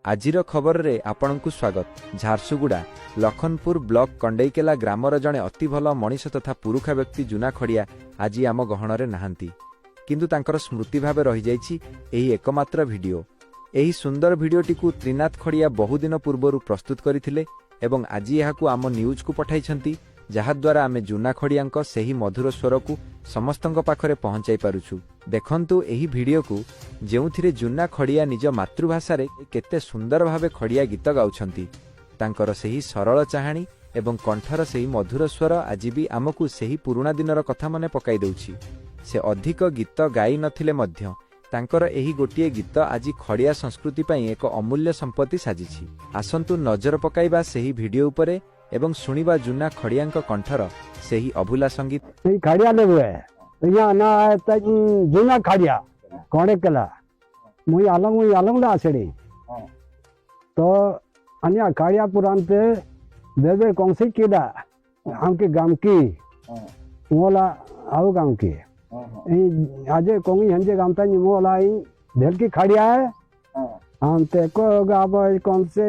आजिर खबर रे आपनकु स्वागत। झारसुगुड़ा लखनपुर ब्लॉक कंडेईकेला ग्रामर जड़े अति भल मनीष तथा पुरुखा व्यक्ति जुना खड़िया आज आम गहणरे नाहांती, किंतु तांकर स्मृति भावे रही जाइछि एही एकमात्र भिडियो। एही सुंदर भिडियोटी को त्रिनाथ खड़िया बहुदिन पूर्व प्रस्तुत करथिले एवं आज यहाकू आम न्यूज को पठाइछंती, जहाद्वारा आमे जुना खड़ियांक सेही मधुर स्वर को समस्तंक पाखरे पहुंचाई पारुछु। देखंतु एही भिडियो को जेउथिरे जुना खड़िया निज मातृभाषा रे केते सुंदर भावे खड़िया गीत गाउछंती। तांकर सेही सरल चाहाणी एवं कंठर सेही मधुर स्वर आज भी आमकू सेही पुराना दिनर कथा मने पकाई देउछि। से अधिक गीत गाई नथिले मध्य तांकर एही गोटिए गीत आज खड़िया संस्कृति पई एक अमूल्य संपत्ति साजिछि। आसंतु नजर पकाइबा सेही भिडियो उपरे एवं सुनिबा जुना खड़ियांक कंठर सेही अभुला संगीत। खड़िया लेबे या ना जुना खड़िया कोणे केला मुई आलंग ला आसेड़ी तो अन्या खड़िया पुरान पे देबे कौनसी केला हमके गांव की मोला आउ गांव की आजे कोंगी हंजे गांवता नि मोला ढेल की खड़िया है हमते को गाबो कौन से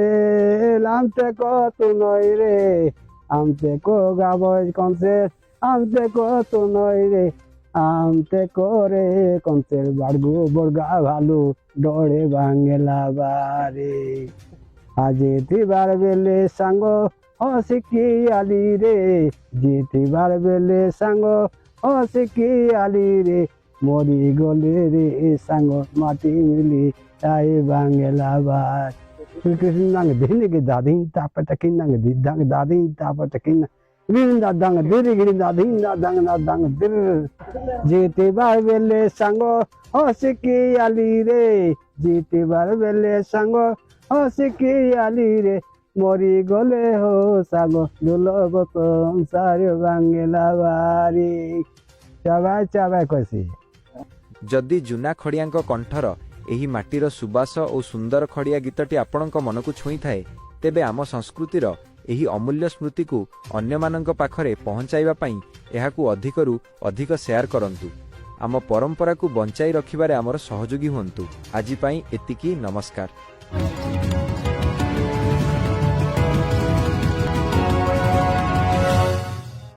हमते को तू नई रे हमते को गाबो कौन से हमते को तू नई रे हमते को रे कौन से बाड़गो बड़गा भालू डोड़े भांगेला बारे आजे तिबार बेले सांगो हसिकी आली रे जीती बार बेले सांगो हसिकी आली रे मोरी गले रे सांगो माटी मिली आई बांगेला बार कृष्ण नंग दिने के दादी तापट किन्नंग दिदंग दादी तापट किन्न विंदा दंग दिरी गिरी दादी दंग दंग दिर जीते बार बेले सांगो हसिकी आली रे जीते बार बेले सांगो हसिकी आली रे मोरी गले हो सांगो दुलबो संसार बांगेला बारी चाबा चाबा कसी। जदि जुना खड़ियांक कंठर एही माटीर सुबास और सुंदर खड़िया गीतटी आपणक मन को छुई थाए, तेबे आम संस्कृतिर एही अमूल्य स्मृति को अन्य मानक पाखरे पहुंचाइबा पई एहाकू अधिकरु अधिक शेयर करंतु। आम परंपरा को बंचाई रखिबारे आमर सहयोगी हुंतु। आजि पई एतिकी, नमस्कार।